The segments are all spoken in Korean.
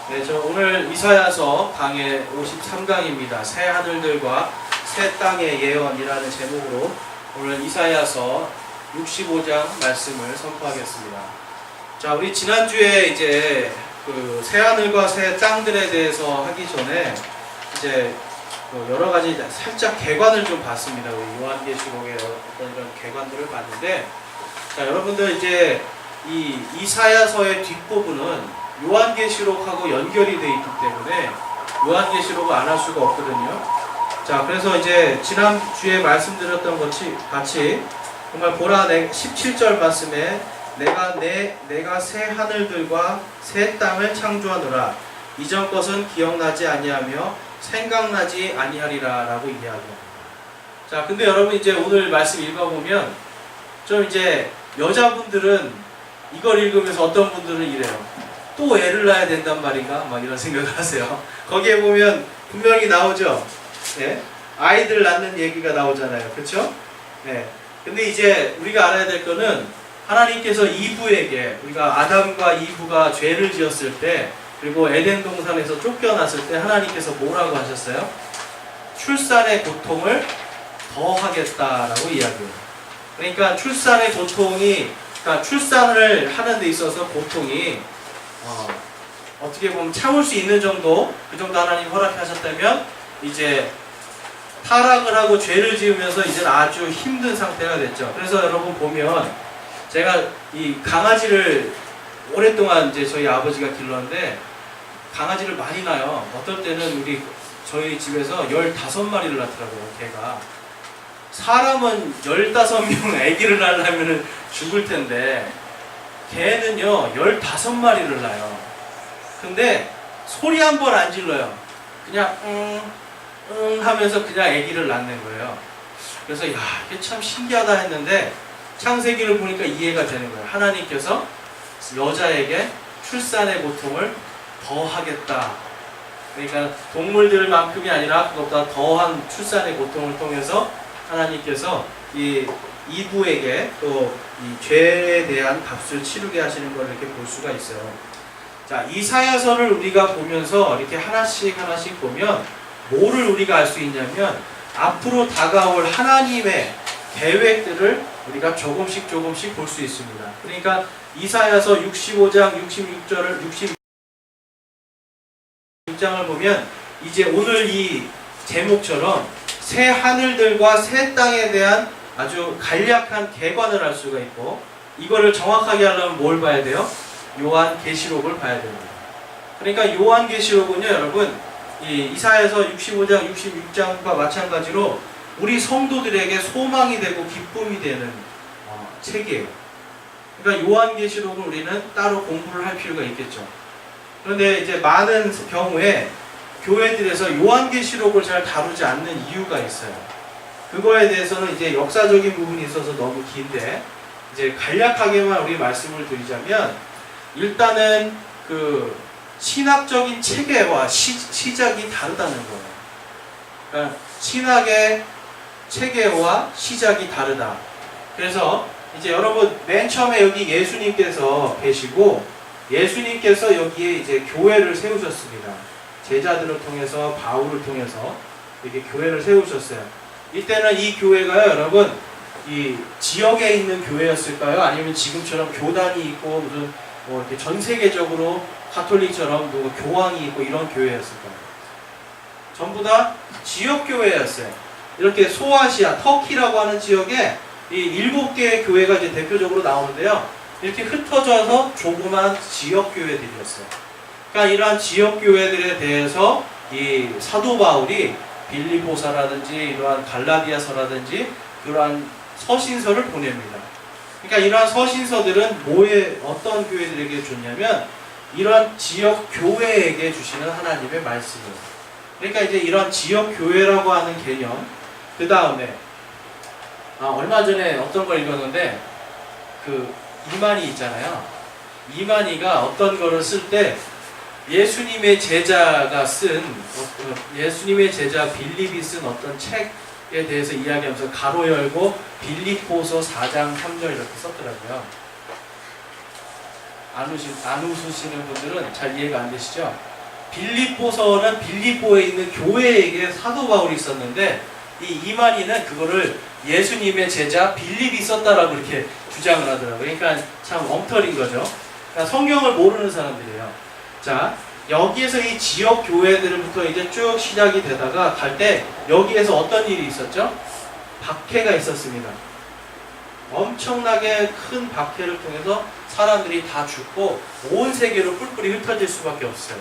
네, 저 오늘 이사야서 강해 53강입니다. 새 하늘들과 새 땅의 예언이라는 제목으로 오늘 이사야서 65장 말씀을 선포하겠습니다. 자, 우리 지난주에 이제 그 새 하늘과 새 땅들에 대해서 하기 전에 이제 여러 가지 살짝 개관을 좀 봤습니다. 우리 요한계시록의 어떤 이런 개관들을 봤는데, 자, 여러분들 이제 이 이사야서의 뒷부분은 요한계시록하고 연결이 되어 있기 때문에 요한계시록을 안 할 수가 없거든요. 자, 그래서 이제 지난주에 말씀드렸던 것이 같이 정말 보라 17절 말씀에 내가 새 하늘들과 새 땅을 창조하노라. 이전 것은 기억나지 아니하며 생각나지 아니하리라 라고 이야기합니다. 자, 근데 여러분 이제 오늘 말씀 읽어보면 좀 이제 여자분들은 이걸 읽으면서 어떤 분들은 이래요. 또 애를 낳아야 된단 말인가? 막 이런 생각을 하세요. 거기에 보면 분명히 나오죠. 네? 아이들 낳는 얘기가 나오잖아요. 그렇죠? 네. 근데 이제 우리가 알아야 될 거는 하나님께서 이브에게, 우리가 아담과 이브가 죄를 지었을 때, 그리고 에덴 동산에서 쫓겨났을 때 하나님께서 뭐라고 하셨어요? 출산의 고통을 더하겠다라고 이야기해요. 그러니까 출산의 고통이, 그러니까 출산을 하는 데 있어서 고통이 어떻게 보면 참을 수 있는 정도, 그 정도 하나님 허락하셨다면 이제 타락을 하고 죄를 지으면서 이제 아주 힘든 상태가 됐죠. 그래서 여러분 보면 제가 이 강아지를 오랫동안 이제 저희 아버지가 길렀는데 강아지를 많이 낳아요. 어떨 때는 저희 집에서 15마리를 낳더라고요, 개가. 사람은 15명 아기를 낳으려면 죽을 텐데 개는요 15마리를 낳아요. 근데 소리 한 번 안 질러요. 그냥 하면서 그냥 아기를 낳는 거예요. 그래서 야, 이게 참 신기하다 했는데 창세기를 보니까 이해가 되는 거예요. 하나님께서 여자에게 출산의 고통을 더하겠다. 그러니까 동물들만큼이 아니라 그것보다 더한 출산의 고통을 통해서 하나님께서 이 이브에게 또 이 죄에 대한 값을 치르게 하시는 걸 이렇게 볼 수가 있어요. 자, 이사야서를 우리가 보면서 이렇게 하나씩 보면 뭐를 우리가 알 수 있냐면 앞으로 다가올 하나님의 계획들을 우리가 조금씩 볼 수 있습니다. 그러니까 이사야서 65장 66장을 보면 이제 오늘 이 제목처럼 새 하늘들과 새 땅에 대한 아주 간략한 개관을 할 수가 있고, 이거를 정확하게 하려면 뭘 봐야 돼요? 요한계시록을 봐야 됩니다. 그러니까 요한계시록은요, 여러분, 이 이사야서 65장, 66장과 마찬가지로 우리 성도들에게 소망이 되고 기쁨이 되는 책이에요. 그러니까 요한계시록은 우리는 따로 공부를 할 필요가 있겠죠. 그런데 이제 많은 경우에 교회들에서 요한계시록을 잘 다루지 않는 이유가 있어요. 그거에 대해서는 이제 역사적인 부분이 있어서 너무 긴데, 이제 간략하게만 우리 말씀을 드리자면, 일단은 그 신학적인 체계와 시작이 다르다는 거예요. 그러니까 신학의 체계와 시작이 다르다. 그래서 이제 여러분 맨 처음에 여기 예수님께서 계시고, 예수님께서 여기에 이제 교회를 세우셨습니다. 제자들을 통해서, 바울을 통해서 이렇게 교회를 세우셨어요. 이때는 이 교회가요, 여러분, 이 지역에 있는 교회였을까요? 아니면 지금처럼 교단이 있고 무슨 이렇게 전 세계적으로 가톨릭처럼 교황이 있고 이런 교회였을까요? 전부 다 지역 교회였어요. 이렇게 소아시아, 터키라고 하는 지역에 이 7개의 교회가 이제 대표적으로 나오는데요. 이렇게 흩어져서 조그만 지역 교회들이었어요. 그러니까 이러한 지역 교회들에 대해서 이 사도 바울이 빌립보서라든지 이러한 갈라디아서라든지 그러한 서신서를 보냅니다. 그러니까 이러한 서신서들은 어떤 교회들에게 줬냐면 이러한 지역 교회에게 주시는 하나님의 말씀이에요. 그러니까 이제 이러한 지역 교회라고 하는 개념, 그 다음에 얼마 전에 어떤 걸 읽었는데 그 이만희 있잖아요. 이만희가 어떤 거를 쓸 때 예수님의 제자 빌립이 쓴 어떤 책에 대해서 이야기하면서 가로 열고 빌립보서 4장 3절 이렇게 썼더라고요. 안 웃으시는 분들은 잘 이해가 안 되시죠? 빌립보서는 빌립보에 있는 교회에게 사도 바울이 있었는데 이 이만희는 그거를 예수님의 제자 빌립이 썼다라고 이렇게 주장을 하더라고요. 그러니까 참 엉터리인 거죠. 그러니까 성경을 모르는 사람들이에요. 자, 여기에서 이 지역 교회들부터 이제 쭉 시작이 되다가 갈 때 여기에서 어떤 일이 있었죠? 박해가 있었습니다. 엄청나게 큰 박해를 통해서 사람들이 다 죽고 온 세계로 뿔뿔이 흩어질 수밖에 없어요.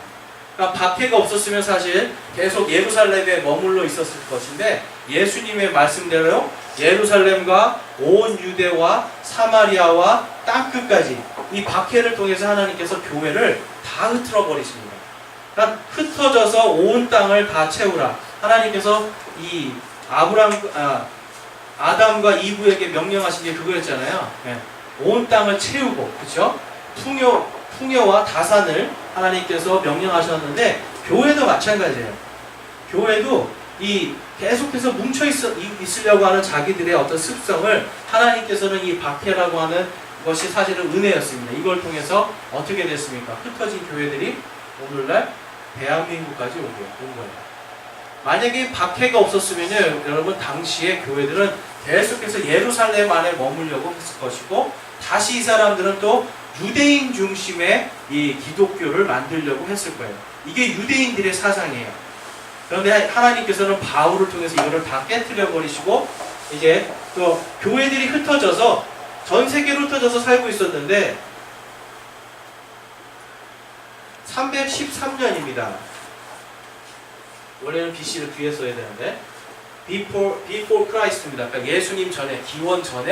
그러니까 박해가 없었으면 사실 계속 예루살렘에 머물러 있었을 것인데 예수님의 말씀대로 예루살렘과 온 유대와 사마리아와 땅끝까지 이 박해를 통해서 하나님께서 교회를 다 흩어 버리십니다. 그러니까 흩어져서 온 땅을 다 채우라. 하나님께서 이 아담과 이브에게 명령하신 게 그거였잖아요. 네. 온 땅을 채우고, 그렇죠? 풍요와 다산을 하나님께서 명령하셨는데 교회도 마찬가지예요. 교회도 이 계속해서 뭉쳐 있으려고 하는 자기들의 어떤 습성을 하나님께서는 이 박해라고 하는 것이 사실은 은혜였습니다. 이걸 통해서 어떻게 됐습니까? 흩어진 교회들이 오늘날 대한민국까지 온 거예요. 만약에 박해가 없었으면요, 여러분 당시에 교회들은 계속해서 예루살렘 안에 머물려고 했을 것이고 다시 이 사람들은 또 유대인 중심의 이 기독교를 만들려고 했을 거예요. 이게 유대인들의 사상이에요. 그런데 하나님께서는 바울을 통해서 이거를 다 깨트려 버리시고 이제 또 교회들이 흩어져서 전 세계로 흩어져서 살고 있었는데 313년입니다. 원래는 BC를 뒤에 써야 되는데 before Christ입니다. 그러니까 예수님 전에, 기원 전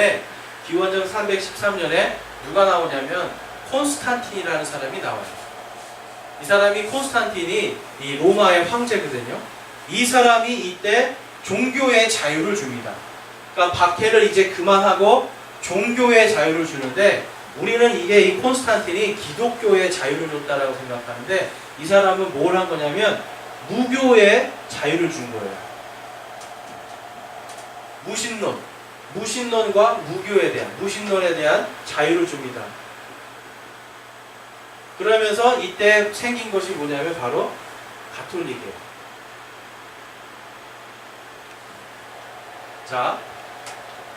313년에 누가 나오냐면 콘스탄틴이라는 사람이 나와요. 이 사람이 콘스탄틴이 이 로마의 황제거든요. 이 사람이 이때 종교의 자유를 줍니다. 그러니까 박해를 이제 그만하고 종교의 자유를 주는데 우리는 이게 이 콘스탄틴이 기독교의 자유를 줬다라고 생각하는데 이 사람은 뭘 한 거냐면 무교의 자유를 준 거예요. 무신론과 무신론에 대한 자유를 줍니다. 그러면서 이때 생긴 것이 뭐냐면 바로 가톨릭이에요. 자,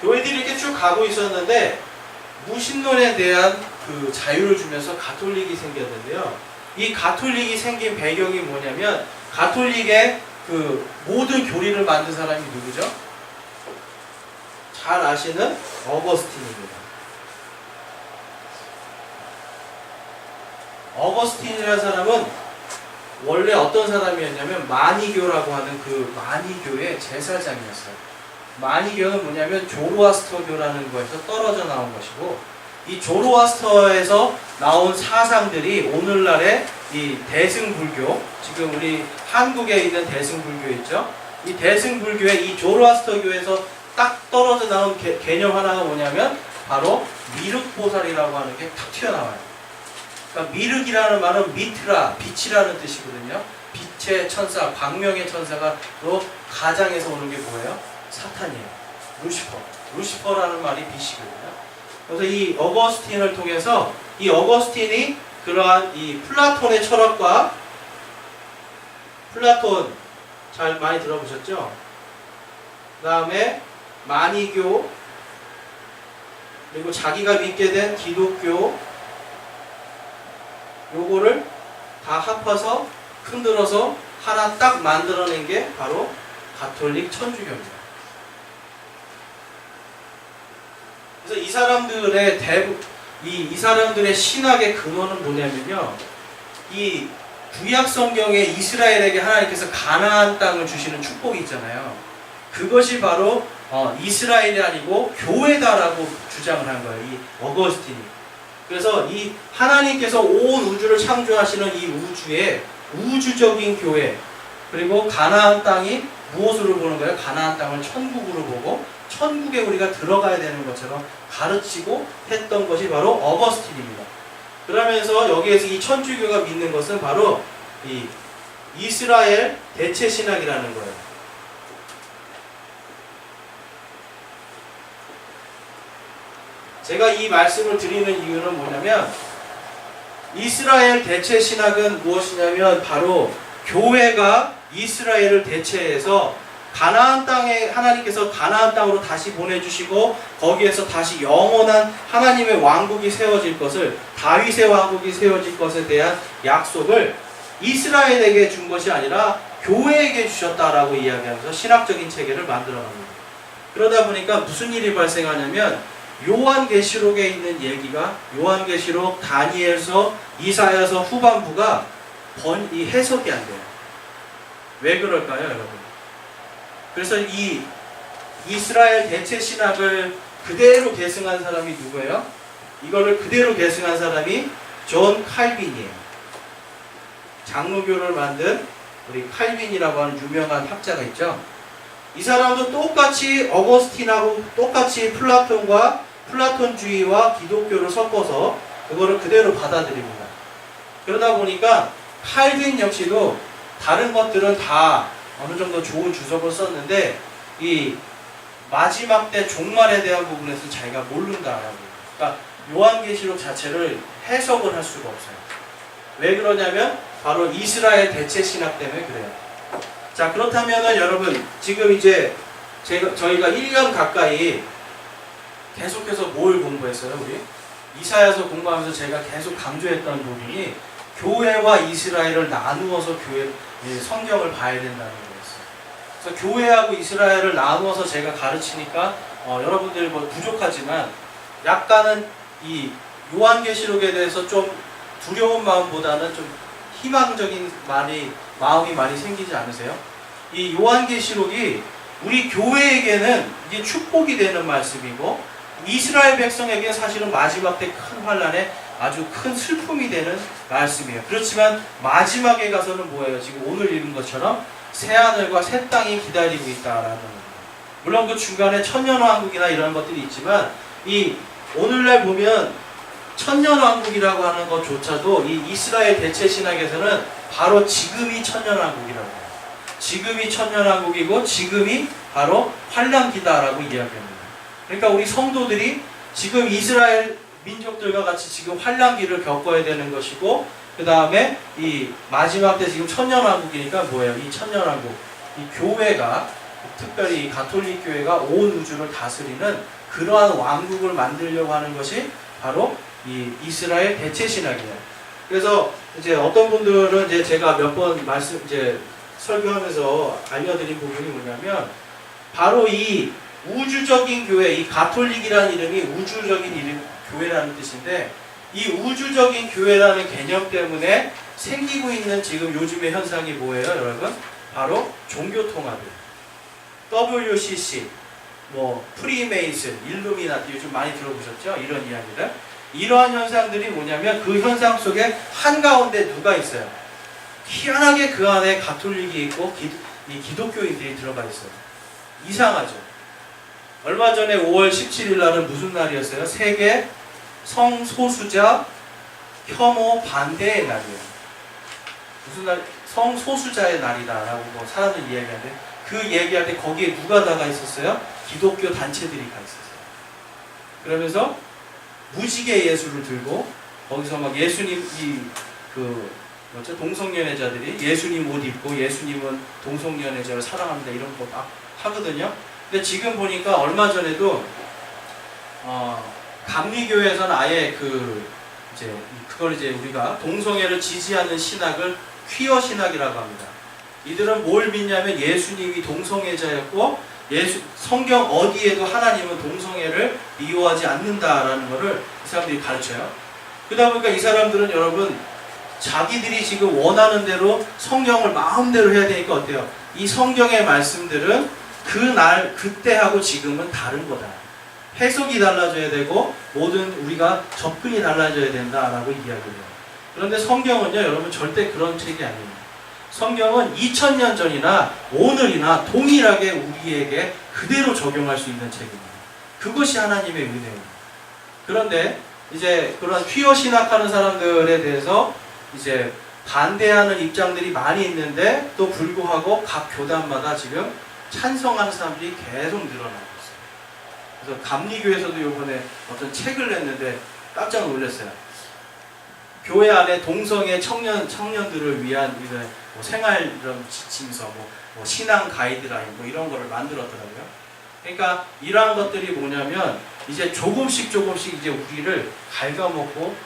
교회들이 이렇게 쭉 가고 있었는데 무신론에 대한 그 자유를 주면서 가톨릭이 생겼는데요. 이 가톨릭이 생긴 배경이 뭐냐면 가톨릭의 그 모든 교리를 만든 사람이 누구죠? 잘 아시는 어거스틴입니다. 어거스틴이라는 사람은 원래 어떤 사람이었냐면 마니교라고 하는 그 마니교의 제사장이었어요. 마니교는 뭐냐면 조로아스터교라는 거에서 떨어져 나온 것이고 이 조로아스터에서 나온 사상들이 오늘날의 이 대승불교, 지금 우리 한국에 있는 대승불교 있죠? 이 대승불교의 이 조로아스터교에서 딱 떨어져 나온 개념 하나가 뭐냐면 바로 미륵보살이라고 하는 게 탁 튀어나와요. 그러니까 미륵이라는 말은 미트라, 빛이라는 뜻이거든요. 빛의 천사, 광명의 천사가 또 가장에서 오는 게 뭐예요? 사탄이에요. 루시퍼라는 말이 빛이거든요. 그래서 이 어거스틴을 통해서 이 어거스틴이 그러한 이 플라톤의 철학과 플라톤 잘 많이 들어보셨죠? 그 다음에 마니교 그리고 자기가 믿게 된 기독교 요거를 다 합해서 흔들어서 하나 딱 만들어낸 게 바로 가톨릭 천주교입니다. 그래서 이 사람들의 신학의 근원은 뭐냐면요. 이 구약 성경에 이스라엘에게 하나님께서 가나안 땅을 주시는 축복이 있잖아요. 그것이 바로 이스라엘이 아니고 교회다라고 주장을 한 거예요. 이 어거스틴이. 그래서 이 하나님께서 온 우주를 창조하시는 이 우주의 우주적인 교회 그리고 가나안 땅이 무엇으로 보는 거예요? 가나안 땅을 천국으로 보고 천국에 우리가 들어가야 되는 것처럼 가르치고 했던 것이 바로 어거스틴입니다. 그러면서 여기에서 이 천주교가 믿는 것은 바로 이 이스라엘 대체 신학이라는 거예요. 제가 이 말씀을 드리는 이유는 뭐냐면 이스라엘 대체 신학은 무엇이냐면 바로 교회가 이스라엘을 대체해서 가나안 땅에 하나님께서 가나안 땅으로 다시 보내주시고 거기에서 다시 영원한 하나님의 왕국이 세워질 것을, 다윗의 왕국이 세워질 것에 대한 약속을 이스라엘에게 준 것이 아니라 교회에게 주셨다라고 이야기하면서 신학적인 체계를 만들어갑니다. 그러다 보니까 무슨 일이 발생하냐면 요한계시록에 있는 얘기가 요한계시록, 다니엘서, 이사야서 후반부가 이 해석이 안 돼요. 왜 그럴까요, 여러분? 그래서 이 이스라엘 대체 신학을 그대로 계승한 사람이 누구예요? 이거를 그대로 계승한 사람이 존 칼빈이에요. 장로교를 만든 우리 칼빈이라고 하는 유명한 학자가 있죠. 이 사람도 똑같이 어거스틴하고 똑같이 플라톤과 플라톤주의와 기독교를 섞어서 그거를 그대로 받아들입니다. 그러다 보니까 칼빈 역시도 다른 것들은 다 어느 정도 좋은 주석을 썼는데 이 마지막 때 종말에 대한 부분에서 자기가 모른다라고. 그러니까 요한계시록 자체를 해석을 할 수가 없어요. 왜 그러냐면 바로 이스라엘 대체 신학 때문에 그래요. 자, 그렇다면은 여러분 지금 이제 저희가 1년 가까이 계속해서 뭘 공부했어요, 우리? 이사야서 공부하면서 제가 계속 강조했던 부분이 교회와 이스라엘을 나누어서 성경을 봐야 된다는 거였어요. 그래서 교회하고 이스라엘을 나누어서 제가 가르치니까 여러분들 뭐 부족하지만 약간은 이 요한계시록에 대해서 좀 두려운 마음보다는 좀 희망적인 마음이 많이 생기지 않으세요? 이 요한계시록이 우리 교회에게는 이게 축복이 되는 말씀이고 이스라엘 백성에게는 사실은 마지막 때 큰 환난에 아주 큰 슬픔이 되는 말씀이에요. 그렇지만 마지막에 가서는 뭐예요? 지금 오늘 읽은 것처럼 새하늘과 새 땅이 기다리고 있다라는 겁니다. 물론 그 중간에 천년왕국이나 이런 것들이 있지만 이 오늘날 보면 천년왕국이라고 하는 것조차도 이 이스라엘 대체 신학에서는 바로 지금이 천년왕국이라고 해요. 지금이 천년왕국이고 지금이 바로 환란기다라고 이야기합니다. 그러니까 우리 성도들이 지금 이스라엘 민족들과 같이 지금 환란기를 겪어야 되는 것이고 그 다음에 이 마지막 때 지금 천년왕국이니까 뭐예요? 이 천년왕국, 이 교회가 특별히 이 가톨릭 교회가 온 우주를 다스리는 그러한 왕국을 만들려고 하는 것이 바로 이 이스라엘 대체 신학이에요. 그래서 이제 어떤 분들은 이제 제가 몇 번 설교하면서 알려드린 부분이 뭐냐면 바로 이 우주적인 교회, 이 가톨릭이라는 이름이 우주적인 교회라는 뜻인데 이 우주적인 교회라는 개념 때문에 생기고 있는 지금 요즘의 현상이 뭐예요, 여러분? 바로 종교통합이에요. WCC, 프리메이슨, 일루미나티 요즘 많이 들어보셨죠? 이런 이야기들. 이러한 현상들이 뭐냐면 그 현상 속에 한가운데 누가 있어요? 희한하게 그 안에 가톨릭이 있고 이 기독교인들이 들어가 있어요. 이상하죠? 얼마 전에 5월 17일 날은 무슨 날이었어요? 세계 성소수자 혐오 반대의 날이에요. 무슨 날? 성소수자의 날이다라고 사람들이 이야기하는데 그 얘기할 때 거기에 누가 나가 있었어요? 기독교 단체들이 가 있었어요. 그러면서 무지개 예수를 들고 거기서 막 예수님 동성연애자들이 예수님 옷 입고 예수님은 동성연애자를 사랑합니다 이런 거 막 하거든요. 근데 지금 보니까 얼마 전에도 감리교회에서는 아예 그걸 우리가 동성애를 지지하는 신학을 퀴어 신학이라고 합니다. 이들은 뭘 믿냐면 예수님이 동성애자였고 성경 어디에도 하나님은 동성애를 미워하지 않는다라는 것을 이 사람들이 가르쳐요. 그러다 보니까 이 사람들은 여러분 자기들이 지금 원하는 대로 성경을 마음대로 해야 되니까 어때요? 이 성경의 말씀들은 그때하고 지금은 다른 거다. 해석이 달라져야 되고 모든 우리가 접근이 달라져야 된다라고 이야기해요. 그런데 성경은요, 여러분 절대 그런 책이 아닙니다. 성경은 2000년 전이나 오늘이나 동일하게 우리에게 그대로 적용할 수 있는 책입니다. 그것이 하나님의 은혜입니다. 그런데 이제 그런 퀴어 신학하는 사람들에 대해서 이제 반대하는 입장들이 많이 있는데 또 불구하고 각 교단마다 지금 찬성하는 사람들이 계속 늘어나고 있어요. 그래서 감리교에서도 이번에 어떤 책을 냈는데 깜짝 놀랐어요. 교회 안에 동성애 청년들을 위한 뭐 생활 이런 지침서, 뭐 신앙 가이드라인 뭐 이런 거를 만들었더라고요. 그러니까 이러한 것들이 뭐냐면 이제 조금씩 이제 우리를 갉아먹고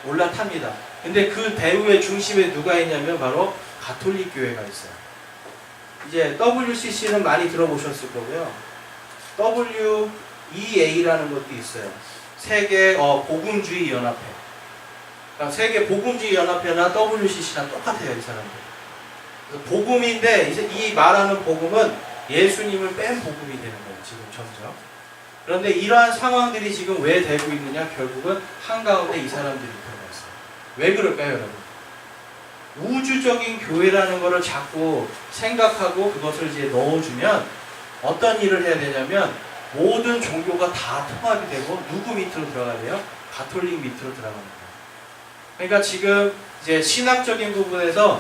올라탑니다. 근데 그 배후의 중심에 누가 있냐면 바로 가톨릭 교회가 있어요. 이제 WCC는 많이 들어보셨을 거고요. WEA라는 것도 있어요. 세계 복음주의 연합회. 그러니까 세계 복음주의 연합회나 WCC랑 똑같아요, 이 사람들. 복음인데 이제 이 말하는 복음은 예수님을 뺀 복음이 되는 거예요, 지금 점점. 그런데 이러한 상황들이 지금 왜 되고 있느냐? 결국은 한가운데 이 사람들이 들어가 있어요. 왜 그럴까요, 여러분? 우주적인 교회라는 것을 자꾸 생각하고 그것을 이제 넣어주면 어떤 일을 해야 되냐면 모든 종교가 다 통합이 되고 누구 밑으로 들어가야 돼요? 가톨릭 밑으로 들어갑니다. 그러니까 지금 이제 신학적인 부분에서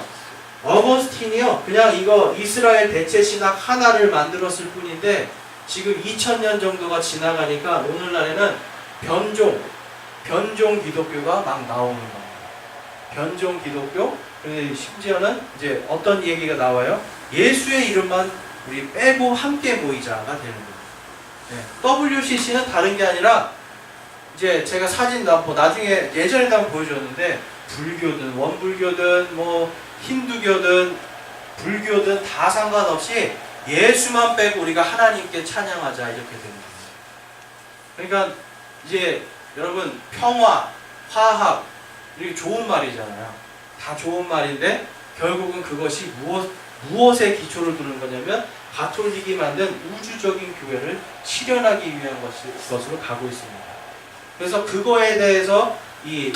어거스틴이요, 그냥 이거 이스라엘 대체 신학 하나를 만들었을 뿐인데 지금 2000년 정도가 지나가니까 오늘날에는 변종 기독교가 막 나오는 겁니다. 변종 기독교, 심지어는 이제 어떤 얘기가 나와요? 예수의 이름만 우리 빼고 함께 모이자가 되는 거예요. 네. WCC는 다른 게 아니라 이제 제가 사진 나중에 예전에도 한번 보여줬는데 불교든 원불교든 뭐 힌두교든 불교든 다 상관없이 예수만 빼고 우리가 하나님께 찬양하자 이렇게 됩니다. 그러니까 이제 여러분 평화, 화합 이게 좋은 말이잖아요. 다 좋은 말인데 결국은 그것이 무엇에 기초를 두는 거냐면 가톨릭이 만든 우주적인 교회를 실현하기 위한 것으로 가고 있습니다. 그래서 그거에 대해서 이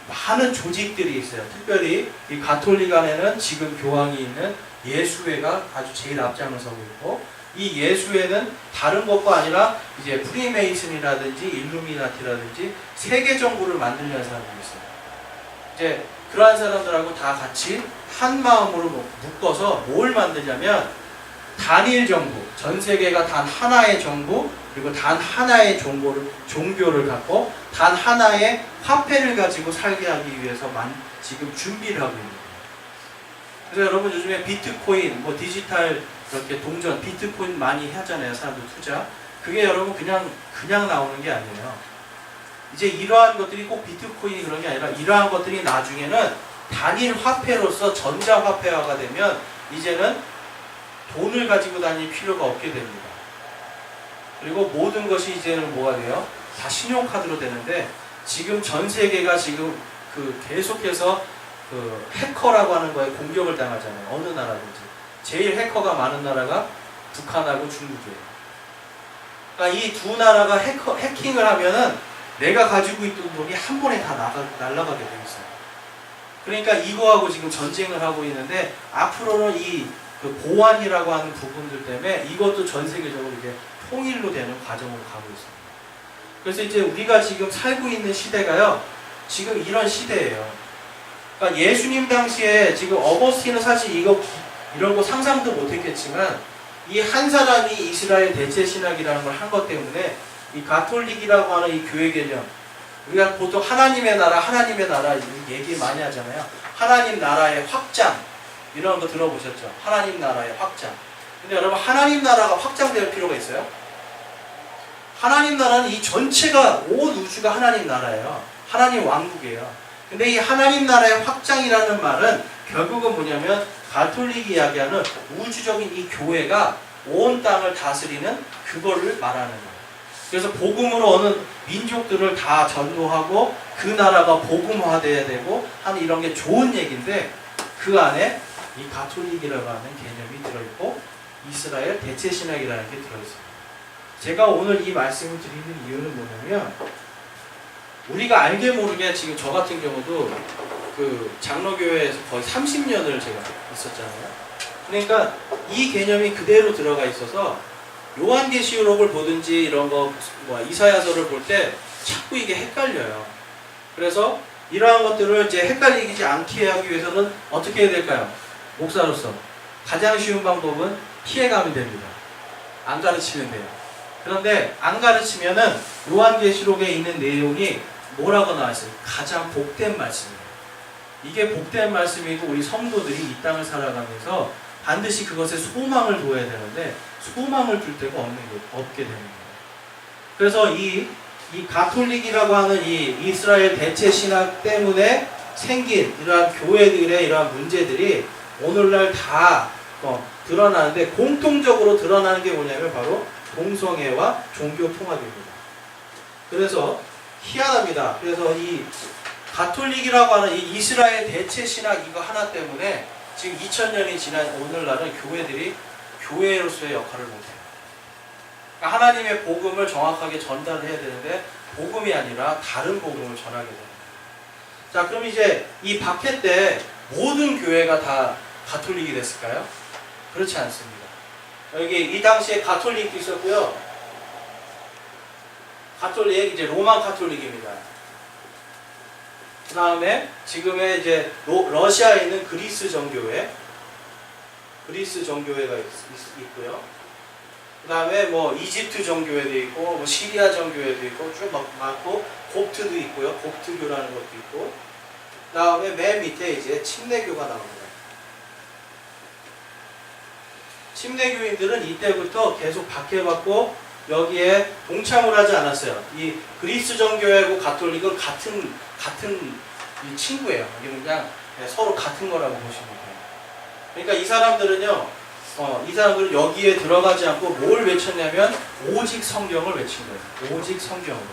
많은 조직들이 있어요. 특별히 이 가톨릭 안에는 지금 교황이 있는 예수회가 아주 제일 앞장을 서고 있고, 이 예수회는 다른 것과 아니라 이제 프리메이슨이라든지 일루미나티라든지 세계 정부를 만들려는 사람들이 있어요. 이제 그러한 사람들하고 다 같이 한 마음으로 묶어서 뭘 만들냐면 단일 정부, 전 세계가 단 하나의 정부, 그리고 단 하나의 종교를 갖고 단 하나의 화폐를 가지고 살게 하기 위해서 지금 준비를 하고 있는 거예요. 그래서 여러분 요즘에 비트코인, 뭐 디지털 이렇게 동전, 비트코인 많이 하잖아요, 사람들 투자. 그게 여러분 그냥 나오는 게 아니에요. 이제 이러한 것들이 꼭 비트코인이 그런 게 아니라 이러한 것들이 나중에는 단일 화폐로서 전자화폐화가 되면 이제는 돈을 가지고 다닐 필요가 없게 됩니다. 그리고 모든 것이 이제는 뭐가 돼요? 다 신용카드로 되는데 지금 전 세계가 지금 계속해서 해커라고 하는 거에 공격을 당하잖아요. 어느 나라든지. 제일 해커가 많은 나라가 북한하고 중국이에요. 그러니까 이 두 나라가 해킹을 하면은 내가 가지고 있던 돈이 한 번에 다 날아가게 돼 있어요. 그러니까 이거하고 지금 전쟁을 하고 있는데 앞으로는 이 보안이라고 하는 부분들 때문에 이것도 전 세계적으로 이제 통일로 되는 과정으로 가고 있습니다. 그래서 이제 우리가 지금 살고 있는 시대가요, 지금 이런 시대예요. 그러니까 예수님 당시에 지금 어거스틴은 사실 이런 거 상상도 못했겠지만 이 한 사람이 이스라엘 대체 신학이라는 걸 한 것 때문에 이 가톨릭이라고 하는 이 교회 개념, 우리가 보통 하나님의 나라 얘기 많이 하잖아요. 하나님 나라의 확장 이런 거 들어보셨죠? 하나님 나라의 확장. 근데 여러분 하나님 나라가 확장될 필요가 있어요? 하나님 나라는 이 전체가 온 우주가 하나님 나라예요. 하나님 왕국이에요. 근데 이 하나님 나라의 확장이라는 말은 결국은 뭐냐면 가톨릭이 이야기하는 우주적인 이 교회가 온 땅을 다스리는 그거를 말하는 거예요. 그래서 복음으로 어느 민족들을 다 전도하고 그 나라가 복음화돼야 되고 하는 이런 게 좋은 얘기인데 그 안에 이 가톨릭이라고 하는 개념이 들어있고 이스라엘 대체 신학이라는 게 들어있습니다. 제가 오늘 이 말씀을 드리는 이유는 뭐냐면 우리가 알게 모르게 지금 저 같은 경우도 장로교회에서 거의 30년을 제가 있었잖아요. 그러니까 이 개념이 그대로 들어가 있어서 요한계시록을 보든지 이런 거 이사야서를 볼 때 자꾸 이게 헷갈려요. 그래서 이러한 것들을 이제 헷갈리지 않게 하기 위해서는 어떻게 해야 될까요? 목사로서 가장 쉬운 방법은 피해가면 됩니다. 안 가르치면 돼요. 그런데 안 가르치면은 요한계시록에 있는 내용이 뭐라고 나와 있어요? 가장 복된 말씀이에요. 이게 복된 말씀이고 우리 성도들이 이 땅을 살아가면서 반드시 그것에 소망을 둬야 되는데 소망을 둘 데가 없게 되는 거예요. 그래서 이 가톨릭이라고 하는 이 이스라엘 대체 신학 때문에 생긴 이러한 교회들의 이러한 문제들이 오늘날 다 드러나는데 공통적으로 드러나는 게 뭐냐면 바로 동성애와 종교 통합입니다. 그래서 희한합니다. 그래서 이 가톨릭이라고 하는 이 이스라엘 대체 신학 이거 하나 때문에 지금 2000년이 지난 오늘날은 교회들이 교회로서의 역할을 못해요. 그러니까 하나님의 복음을 정확하게 전달해야 되는데 복음이 아니라 다른 복음을 전하게 됩니다. 자, 그럼 이제 이 박해 때 모든 교회가 다 가톨릭이 됐을까요? 그렇지 않습니다. 여기 이 당시에 가톨릭도 있었고요. 가톨릭 이제 로마 가톨릭입니다. 그 다음에 지금의 이제 러시아에 있는 그리스 정교회가 있고요. 그 다음에 뭐 이집트 정교회도 있고, 뭐 시리아 정교회도 있고, 쭉 많고, 곱트도 있고요. 곱트교라는 것도 있고, 그 다음에 맨 밑에 이제 침례교가 나옵니다. 침례교인들은 이때부터 계속 박해받고 여기에 동참을 하지 않았어요. 이 그리스 정교회하고 가톨릭은 같은 이 친구예요. 그냥 서로 같은 거라고 보시면 돼요. 그러니까 이 사람들은 여기에 들어가지 않고 뭘 외쳤냐면 오직 성경을 외친 거예요. 오직 성경으로.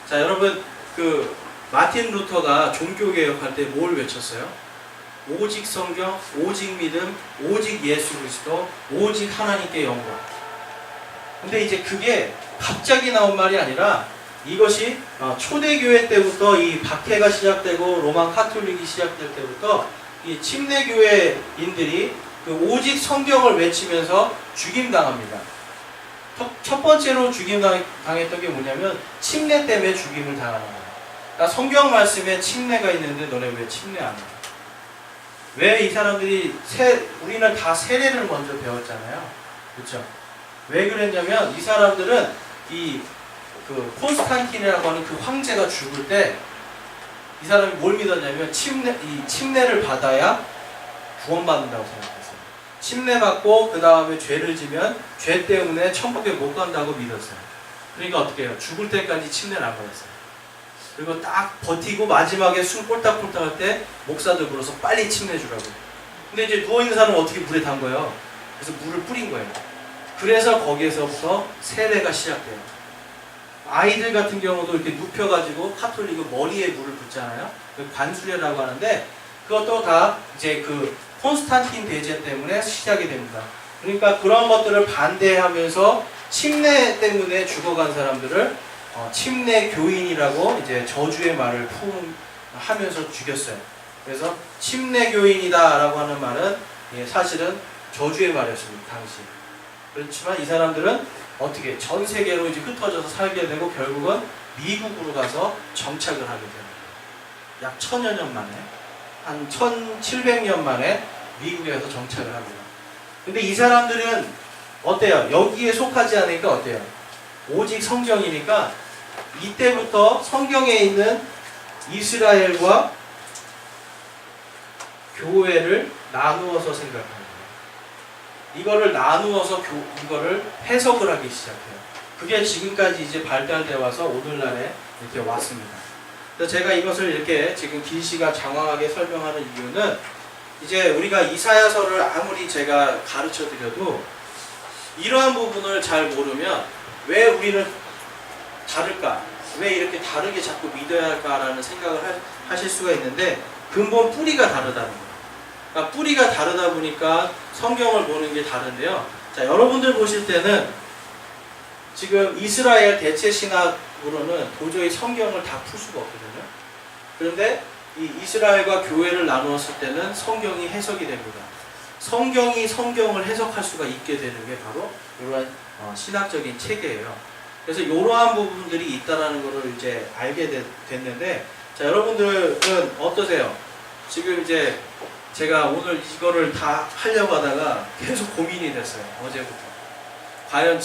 자, 여러분 그 마틴 루터가 종교개혁할 때 뭘 외쳤어요? 오직 성경, 오직 믿음, 오직 예수 그리스도, 오직 하나님께 영광. 근데 이제 그게 갑자기 나온 말이 아니라 이것이 초대교회 때부터 이 박해가 시작되고 로마 카톨릭이 시작될 때부터 이 침례교회인들이 그 오직 성경을 외치면서 죽임당합니다. 첫 번째로 죽임당했던 게 뭐냐면 침례 때문에 죽임을 당하는 거예요. 그러니까 성경 말씀에 침례가 있는데 너네 왜 침례 안 해? 왜 이 사람들이 우리는 다 세례를 먼저 배웠잖아요. 그렇죠? 왜 그랬냐면 이 사람들은 그 콘스탄틴이라고 하는 그 황제가 죽을 때 이 사람이 뭘 믿었냐면 침례를 받아야 구원받는다고 생각했어요. 침례받고 그 다음에 죄를 지면 죄 때문에 천국에 못 간다고 믿었어요. 그러니까 어떻게 해요? 죽을 때까지 침례를 안 받았어요. 그리고 딱 버티고 마지막에 숨 꼴딱꼴딱 할 때 목사들 불러서 빨리 침례 주라고. 근데 이제 누워있는 사람은 어떻게 물에 담궈요? 그래서 물을 뿌린 거예요. 그래서 거기에서부터 세례가 시작돼요. 아이들 같은 경우도 이렇게 눕혀가지고 카톨릭은 머리에 물을 붓잖아요. 관수례라고 하는데 그것도 다 이제 그 콘스탄틴 대제 때문에 시작이 됩니다. 그러니까 그런 것들을 반대하면서 침례 때문에 죽어간 사람들을 침례 교인이라고 이제 저주의 말을 하면서 죽였어요. 그래서 침례 교인이다라고 하는 말은 사실은 저주의 말이었습니다. 당시. 그렇지만 이 사람들은 어떻게 전 세계로 이제 흩어져서 살게 되고 결국은 미국으로 가서 정착을 하게 됩니다. 약 1000여 년 만에, 한 1700년 만에 미국에 가서 정착을 합니다. 근데 이 사람들은 어때요? 여기에 속하지 않으니까 어때요? 오직 성경이니까 이때부터 성경에 있는 이스라엘과 교회를 나누어서 생각합니다. 이거를 나누어서 이거를 해석을 하기 시작해요. 그게 지금까지 이제 발달되어 와서 오늘날에 이렇게 왔습니다. 그래서 제가 이것을 이렇게 지금 긴 시간 장황하게 설명하는 이유는 이제 우리가 이사야서를 아무리 제가 가르쳐 드려도 이러한 부분을 잘 모르면 왜 우리는 다를까? 왜 이렇게 다르게 자꾸 믿어야 할까라는 생각을 하실 수가 있는데 근본 뿌리가 다르다는 거예요. 그러니까 뿌리가 다르다 보니까 성경을 보는 게 다른데요. 자, 여러분들 보실 때는 지금 이스라엘 대체 신학으로는 도저히 성경을 다 풀 수가 없거든요. 그런데 이 이스라엘과 교회를 나누었을 때는 성경이 해석이 됩니다. 성경이 성경을 해석할 수가 있게 되는 게 바로 이러한 신학적인 체계예요. 그래서 이러한 부분들이 있다라는 것을 이제 알게 됐는데, 자, 여러분들은 어떠세요? 지금 이제 제가 오늘 이거를 다 하려고 하다가 계속 고민이 됐어요. 어제부터. 과연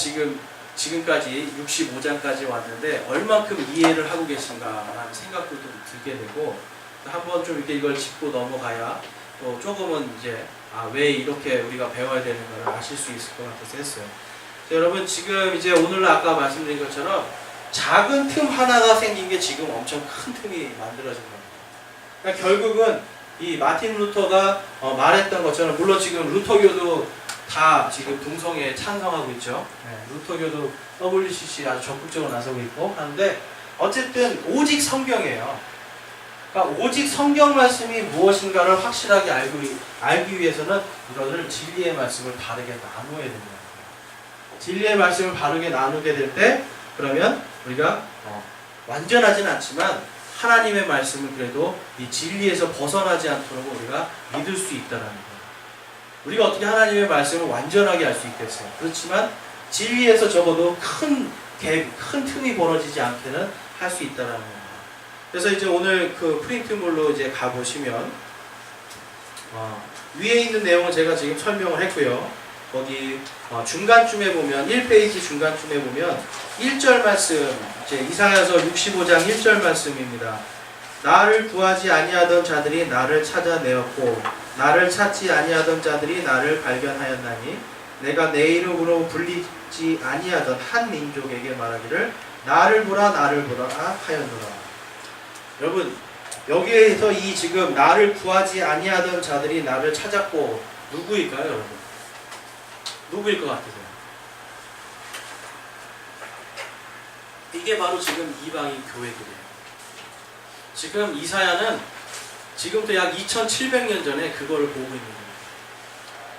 지금까지 65장까지 왔는데 얼만큼 이해를 하고 계신가라는 생각도 좀 들게 되고, 한번 좀 이렇게 이걸 짚고 넘어가야 또 조금은 이제 왜 이렇게 우리가 배워야 되는 걸 아실 수 있을 것 같아서 했어요. 자, 여러분 지금 이제 오늘날 아까 말씀드린 것처럼 작은 틈 하나가 생긴 게 지금 엄청 큰 틈이 만들어진 겁니다. 그러니까 결국은 이 마틴 루터가 말했던 것처럼, 물론 지금 루터교도 다 지금 동성애에 찬성하고 있죠. 네, 루터교도 WCC 아주 적극적으로 나서고 있고 하는데, 어쨌든 오직 성경이에요. 그러니까 오직 성경 말씀이 무엇인가를 확실하게 알기 위해서는 이것을 진리의 말씀을 바르게 나누어야 됩니다. 진리의 말씀을 바르게 나누게 될 때, 그러면 우리가 완전하진 않지만 하나님의 말씀을 그래도 이 진리에서 벗어나지 않도록 우리가 믿을 수 있다는 거예요. 우리가 어떻게 하나님의 말씀을 완전하게 알 수 있겠어요? 그렇지만 진리에서 적어도 큰 틈이 벌어지지 않게는 할 수 있다는 거예요. 그래서 이제 오늘 그 프린트물로 이제 가보시면 위에 있는 내용은 제가 지금 설명을 했고요. 거기 중간쯤에 보면 1페이지 중간쯤에 보면 1절 말씀, 이제 이사야서 65장 1절 말씀입니다. 나를 구하지 아니하던 자들이 나를 찾아내었고 나를 찾지 아니하던 자들이 나를 발견하였나니 내가 내 이름으로 불리지 아니하던 한 민족에게 말하기를 나를 보라 하였노라. 여러분 여기에서 이 지금 나를 구하지 아니하던 자들이 나를 찾았고 누구일까요, 여러분? 누구일 것 같으세요? 이게 바로 지금 이방인 교회들이에요. 지금 이사야는 지금부터 약 2700년 전에 그거를 보고 있는 거예요.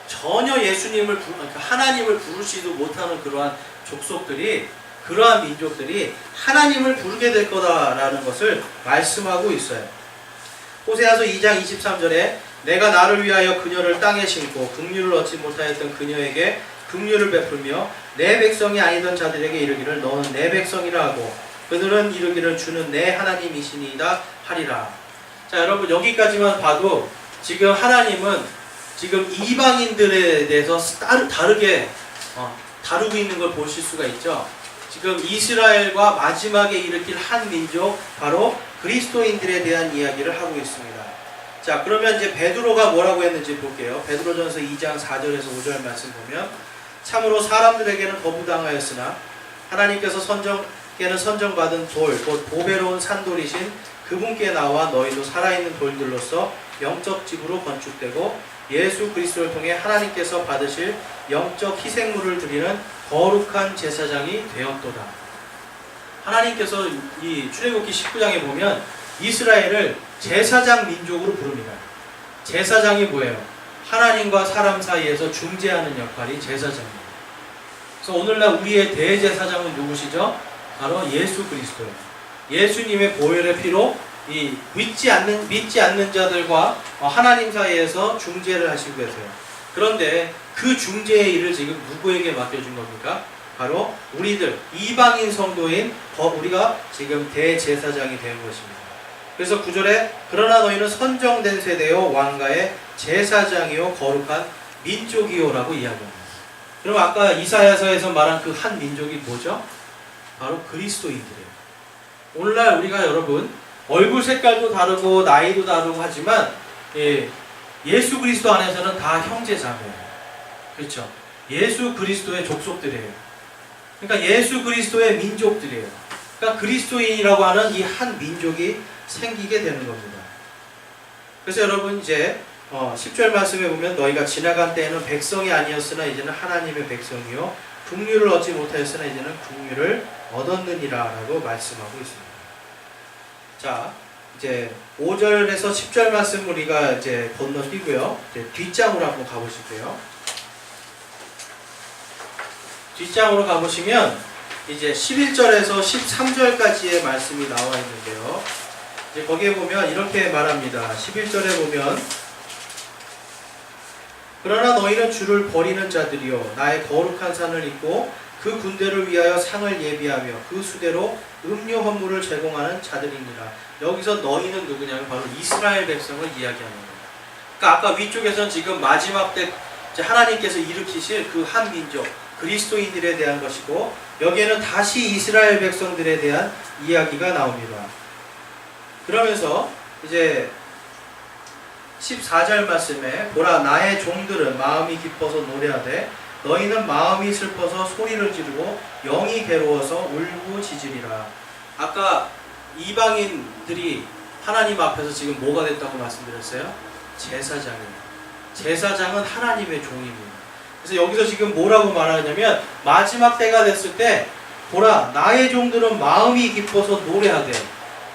전혀 예수님을 하나님을 부르지도 못하는 그러한 족속들이, 그러한 민족들이 하나님을 부르게 될 거다라는 것을 말씀하고 있어요. 호세아서 2장 23절에 내가 나를 위하여 그녀를 땅에 심고 긍휼을 얻지 못하였던 그녀에게 긍휼을 베풀며 내 백성이 아니던 자들에게 이르기를 너는 내 백성이라 하고 그들은 이르기를 주는 내 하나님이시니이다 하리라. 자, 여러분 여기까지만 봐도 지금 하나님은 지금 이방인들에 대해서 다르게 다루고 있는 걸 보실 수가 있죠. 지금 이스라엘과 마지막에 일으킬 한 민족, 바로 그리스도인들에 대한 이야기를 하고 있습니다. 자, 그러면 이제 베드로가 뭐라고 했는지 볼게요. 베드로전서 2장 4절에서 5절 말씀 보면 참으로 사람들에게는 거부당하였으나 하나님께서 선정받은 돌, 곧 보배로운 산돌이신 그분께 나와 너희도 살아있는 돌들로서 영적 집으로 건축되고 예수 그리스도를 통해 하나님께서 받으실 영적 희생물을 드리는 거룩한 제사장이 되었도다. 하나님께서 이 출애굽기 19장에 보면 이스라엘을 제사장 민족으로 부릅니다. 제사장이 뭐예요? 하나님과 사람 사이에서 중재하는 역할이 제사장입니다. 그래서 오늘날 우리의 대제사장은 누구시죠? 바로 예수 그리스도예요. 예수님의 보혈의 피로 이 믿지 않는 자들과 하나님 사이에서 중재를 하시고 계세요. 그런데 그 중재의 일을 지금 누구에게 맡겨준 겁니까? 바로 우리들, 이방인 성도인 우리가 지금 대제사장이 된 것입니다. 그래서 9절에 그러나 너희는 선정된 세대요 왕가의 제사장이요 거룩한 민족이요라고 이야기합니다. 그럼 아까 이사야서에서 말한 그 한 민족이 뭐죠? 바로 그리스도인들이에요. 오늘날 우리가 여러분 얼굴 색깔도 다르고 나이도 다르고 하지만 예수 그리스도 안에서는 다 형제자매예요. 그렇죠? 예수 그리스도의 족속들이에요. 그러니까 예수 그리스도의 민족들이에요. 그러니까 그리스도인이라고 하는 이 한 민족이 생기게 되는 겁니다. 그래서 여러분 이제 10절 말씀에 보면 너희가 지나간 때에는 백성이 아니었으나 이제는 하나님의 백성이요 긍휼을 얻지 못하였으나 이제는 긍휼을 얻었느니라 라고 말씀하고 있습니다. 자, 이제 5절에서 10절 말씀 우리가 이제 건너뛰고요. 이제 뒷장으로 한번 가보실게요. 뒷장으로 가보시면 이제 11절에서 13절까지의 말씀이 나와 있는데요. 이제 거기에 보면 이렇게 말합니다. 11절에 보면 그러나 너희는 주를 버리는 자들이요 나의 거룩한 산을 잇고 그 군대를 위하여 상을 예비하며 그 수대로 음료 헌물을 제공하는 자들이니라. 여기서 너희는 누구냐면 바로 이스라엘 백성을 이야기하는 거예요. 그러니까 아까 위쪽에서는 지금 마지막 때 하나님께서 일으키실 그 한 민족 그리스도인들에 대한 것이고 여기에는 다시 이스라엘 백성들에 대한 이야기가 나옵니다. 그러면서 이제 14절 말씀에 보라 나의 종들은 마음이 기뻐서 노래하되 너희는 마음이 슬퍼서 소리를 지르고 영이 괴로워서 울부짖으리라. 아까 이방인들이 하나님 앞에서 지금 뭐가 됐다고 말씀드렸어요? 제사장입니다. 제사장은 하나님의 종입니다. 그래서 여기서 지금 뭐라고 말하냐면 마지막 때가 됐을 때 보라 나의 종들은 마음이 기뻐서 노래하되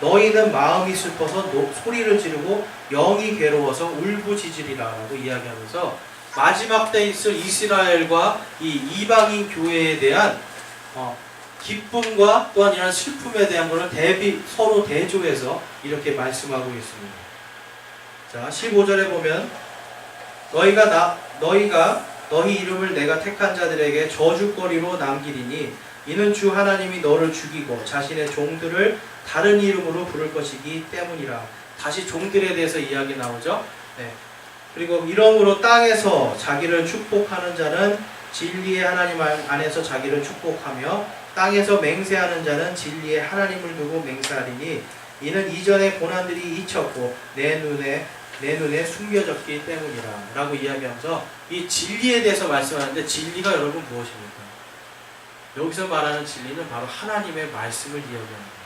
너희는 마음이 슬퍼서 소리를 지르고 영이 괴로워서 울부짖으리라 라고 이야기하면서 마지막 때 있을 이스라엘과 이 이방인 교회에 대한 기쁨과 또한 이런 슬픔에 대한 것을 서로 대조해서 이렇게 말씀하고 있습니다. 자, 15절에 보면 너희가 너희 이름을 내가 택한 자들에게 저주거리로 남기리니 이는 주 하나님이 너를 죽이고 자신의 종들을 다른 이름으로 부를 것이기 때문이라. 다시 종들에 대해서 이야기 나오죠. 네. 그리고 이러므로 땅에서 자기를 축복하는 자는 진리의 하나님 안에서 자기를 축복하며 땅에서 맹세하는 자는 진리의 하나님을 두고 맹세하리니 이는 이전의 고난들이 잊혔고 내 눈에 숨겨졌기 때문이라 라고 이야기하면서 이 진리에 대해서 말씀하는데 진리가 여러분 무엇입니까? 여기서 말하는 진리는 바로 하나님의 말씀을 이야기합니다.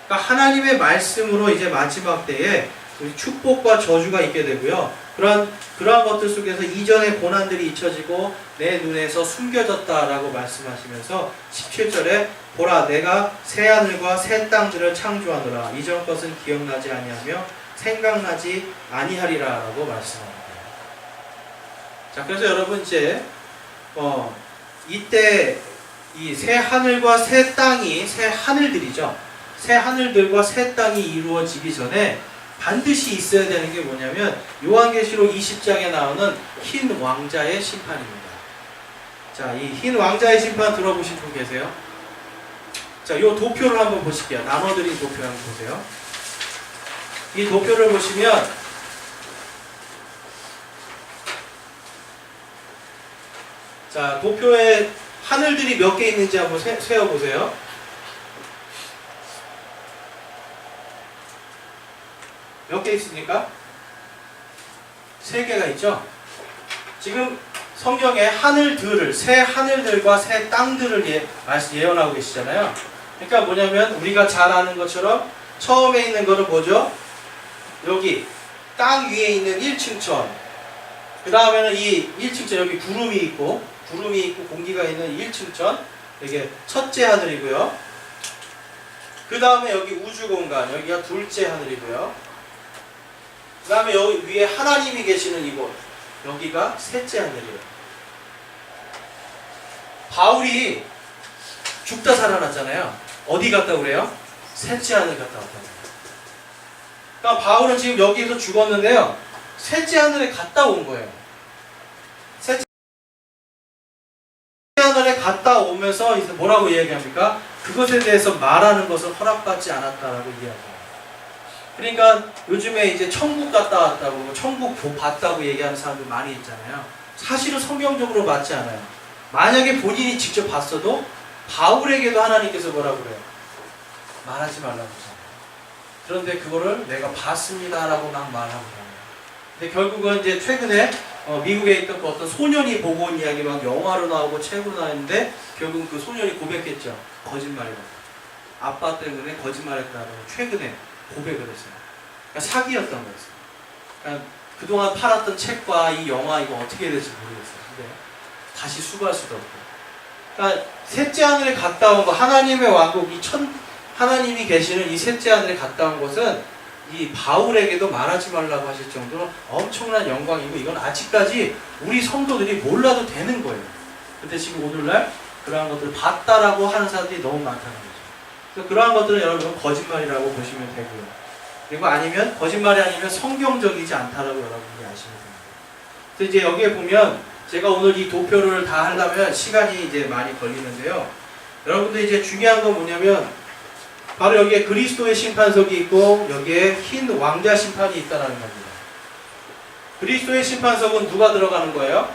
그러니까 하나님의 말씀으로 이제 마지막 때에 축복과 저주가 있게 되고요. 그러한 것들 속에서 이전의 고난들이 잊혀지고 내 눈에서 숨겨졌다라고 말씀하시면서 17절에 보라 내가 새 하늘과 새 땅들을 창조하노라 이전 것은 기억나지 아니하며 생각나지 아니하리라라고 말씀합니다. 자, 그래서 여러분 이제 이때 이 새 하늘과 새 땅이 새 하늘들이죠. 새 하늘들과 새 땅이 이루어지기 전에 반드시 있어야 되는 게 뭐냐면 요한계시록 20장에 나오는 흰 왕자의 심판입니다. 자, 이 흰 왕자의 심판 들어보신 분 계세요? 자, 요 도표를 한번 보실게요. 나눠드린 도표 한번 보세요. 이 도표를 보시면 자, 도표에 하늘들이 몇 개 있는지 한번 세어보세요. 몇 개 있습니까? 3개가 있죠? 지금 성경에 하늘들을, 새 하늘들과 새 땅들을 예언하고 계시잖아요. 그러니까 뭐냐면 우리가 잘 아는 것처럼 처음에 있는 거는 뭐죠? 여기 땅 위에 있는 1층천, 그 다음에는 이 1층천 여기 구름이 있고 공기가 있는 1층천, 이게 첫째 하늘이고요. 그 다음에 여기 우주공간, 여기가 둘째 하늘이고요. 그 다음에 여기 위에 하나님이 계시는 이곳, 여기가 셋째 하늘이에요. 바울이 죽다 살아났잖아요. 어디 갔다 그래요? 셋째 하늘 갔다 왔다. 그러니까 바울은 지금 여기에서 죽었는데요. 셋째 하늘에 갔다 온 거예요. 셋째 하늘에 갔다 오면서 이제 뭐라고 이야기합니까? 그것에 대해서 말하는 것을 허락받지 않았다라고 이야기합니다. 그러니까 요즘에 이제 천국 갔다 왔다고, 천국 봤다고 얘기하는 사람들 많이 있잖아요. 사실은 성경적으로 맞지 않아요. 만약에 본인이 직접 봤어도 바울에게도 하나님께서 뭐라고 그래요? 말하지 말라고 하잖아요. 그런데 그거를 내가 봤습니다라고 막 말하고 그래요. 근데 결국은 이제 최근에 미국에 있던 그 어떤 소년이 보고 온 이야기 막 영화로 나오고 책으로 나왔는데 결국은 그 소년이 고백했죠. 거짓말이라고. 아빠 때문에 거짓말했다고 최근에 고백을 했어요. 그러니까 사기였던 거였어요. 그러니까 그동안 팔았던 책과 이 영화 이거 어떻게 해야 될지 모르겠어요. 근데 다시 수고할 수도 없고. 그러니까 셋째 하늘에 갔다 온 거, 하나님의 왕국, 하나님이 계시는 이 셋째 하늘에 갔다 온 것은 이 바울에게도 말하지 말라고 하실 정도로 엄청난 영광이고 이건 아직까지 우리 성도들이 몰라도 되는 거예요. 근데 지금 오늘날 그러한 것들을 봤다라고 하는 사람들이 너무 많다는 거죠. 그래서 그러한 것들은 여러분 거짓말이라고 보시면 되고요. 그리고 아니면 거짓말이 아니면 성경적이지 않다라고 여러분이 아시면 됩니다. 그래서 이제 여기에 보면 제가 오늘 이 도표를 다 하려면 시간이 이제 많이 걸리는데요. 여러분들 이제 중요한 건 뭐냐면 바로 여기에 그리스도의 심판석이 있고 여기에 흰 왕자 심판이 있다는 겁니다. 그리스도의 심판석은 누가 들어가는 거예요?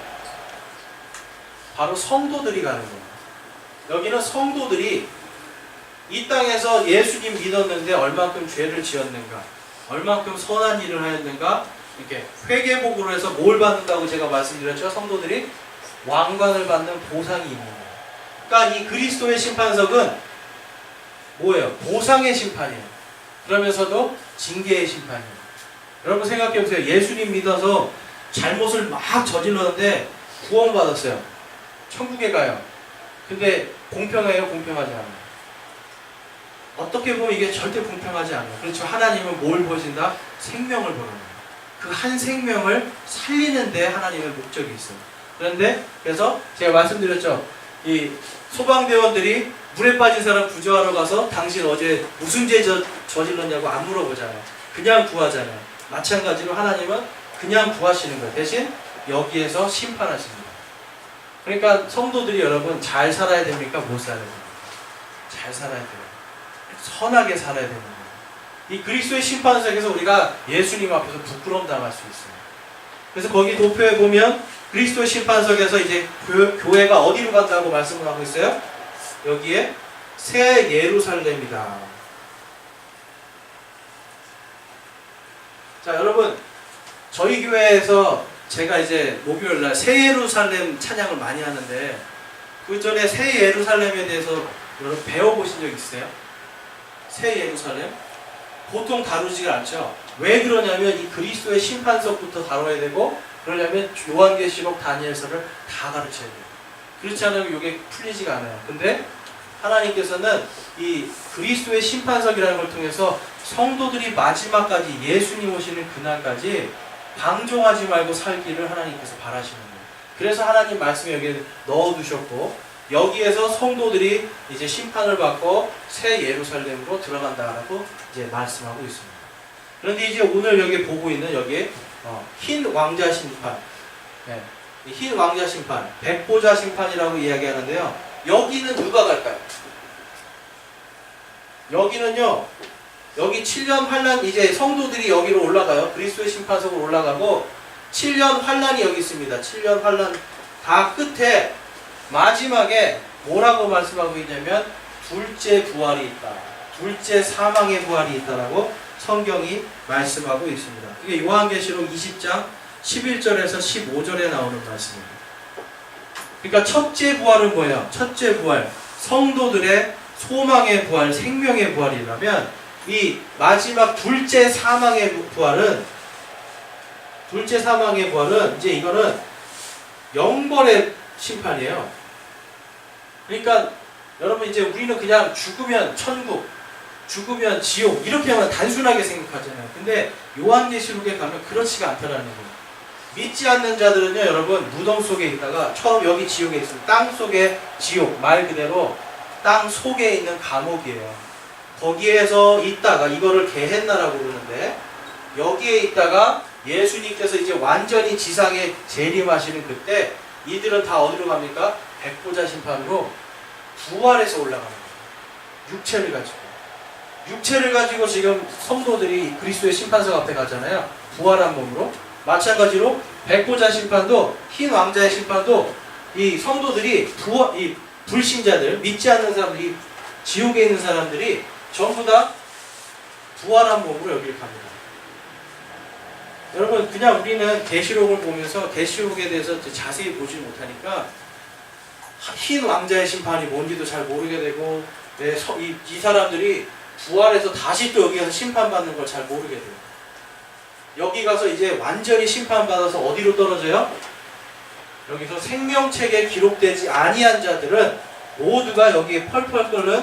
바로 성도들이 가는 거예요. 여기는 성도들이 이 땅에서 예수님 믿었는데 얼마큼 죄를 지었는가, 얼만큼 선한 일을 하였는가? 이렇게 회개복으로 해서 뭘 받는다고 제가 말씀드렸죠? 성도들이 왕관을 받는 보상이 있는 거예요. 그러니까 이 그리스도의 심판석은 뭐예요? 보상의 심판이에요. 그러면서도 징계의 심판이에요. 여러분 생각해 보세요. 예수님 믿어서 잘못을 막 저질렀는데 구원받았어요. 천국에 가요. 근데 공평해요? 공평하지 않아요? 어떻게 보면 이게 절대 공평하지 않아요. 그렇죠. 하나님은 뭘 보신다? 생명을 보는 거예요. 그 한 생명을 살리는 데 하나님의 목적이 있어요. 그런데 그래서 제가 말씀드렸죠. 이 소방대원들이 물에 빠진 사람 구조하러 가서 당신 어제 무슨 죄 저질렀냐고 안 물어보잖아요. 그냥 구하잖아요. 마찬가지로 하나님은 그냥 구하시는 거예요. 대신 여기에서 심판하십니다. 그러니까 성도들이 여러분 잘 살아야 됩니까? 못 살아야 됩니까? 잘 살아야 돼요. 선하게 살아야 되는 거예요. 이 그리스도의 심판석에서 우리가 예수님 앞에서 부끄러움 당할 수 있어요. 그래서 거기 도표에 보면 그리스도의 심판석에서 이제 교회가 어디로 간다고 말씀을 하고 있어요? 여기에 새 예루살렘이다. 자, 여러분 저희 교회에서 제가 이제 목요일날 새 예루살렘 찬양을 많이 하는데 그 전에 새 예루살렘에 대해서 여러분 배워보신 적 있어요? 새 예루살렘? 보통 다루지가 않죠. 왜 그러냐면 이 그리스도의 심판석부터 다뤄야 되고 그러려면 요한계시록 다니엘서를 다 가르쳐야 돼요. 그렇지 않으면 이게 풀리지가 않아요. 근데 하나님께서는 이 그리스도의 심판석이라는 걸 통해서 성도들이 마지막까지 예수님 오시는 그날까지 방종하지 말고 살기를 하나님께서 바라시는 거예요. 그래서 하나님 말씀에 여기에 넣어두셨고 여기에서 성도들이 이제 심판을 받고 새 예루살렘으로 들어간다라고 이제 말씀하고 있습니다. 그런데 이제 오늘 여기 보고 있는 여기에 흰 왕자 심판, 네, 흰 왕자 심판, 백보자 심판이라고 이야기하는데요. 여기는 누가 갈까요? 여기는요. 여기 7년 환란 이제 성도들이 여기로 올라가요. 그리스도의 심판석으로 올라가고 7년 환란이 여기 있습니다. 7년 환란 다 끝에 마지막에 뭐라고 말씀하고 있냐면 둘째 부활이 있다. 둘째 사망의 부활이 있다라고 성경이 말씀하고 있습니다. 그게 요한계시록 20장 11절에서 15절에 나오는 말씀입니다. 그러니까 첫째 부활은 뭐예요? 첫째 부활, 성도들의 소망의 부활, 생명의 부활이라면 이 마지막 둘째 사망의 부활은 이제 이거는 영벌의 심판이에요. 그러니까 여러분 이제 우리는 그냥 죽으면 천국, 죽으면 지옥 이렇게만 단순하게 생각하잖아요. 근데 요한계시록에 가면 그렇지가 않다라는 거예요. 믿지 않는 자들은요, 여러분 무덤 속에 있다가 처음 여기 지옥에 있습니다. 땅 속에 지옥, 말 그대로 땅 속에 있는 감옥이에요. 거기에서 있다가 이거를 게헨나라고 그러는데 여기에 있다가 예수님께서 이제 완전히 지상에 재림하시는 그때 이들은 다 어디로 갑니까? 백보자 심판으로 부활해서 올라가는 거예요. 육체를 가지고 지금 성도들이 그리스도의 심판석 앞에 가잖아요. 부활한 몸으로. 마찬가지로 백보자 심판도 흰 왕자의 심판도 이 성도들이 이 불신자들, 믿지 않는 사람들이 지옥에 있는 사람들이 전부 다 부활한 몸으로 여기를 갑니다. 여러분 그냥 우리는 계시록을 보면서 계시록에 대해서 자세히 보지 못하니까 흰 왕자의 심판이 뭔지도 잘 모르게 되고 이 사람들이 부활해서 다시 또 여기에서 심판받는 걸 잘 모르게 돼요. 여기 가서 이제 완전히 심판받아서 어디로 떨어져요? 여기서 생명책에 기록되지 아니한 자들은 모두가 여기에 펄펄 끓는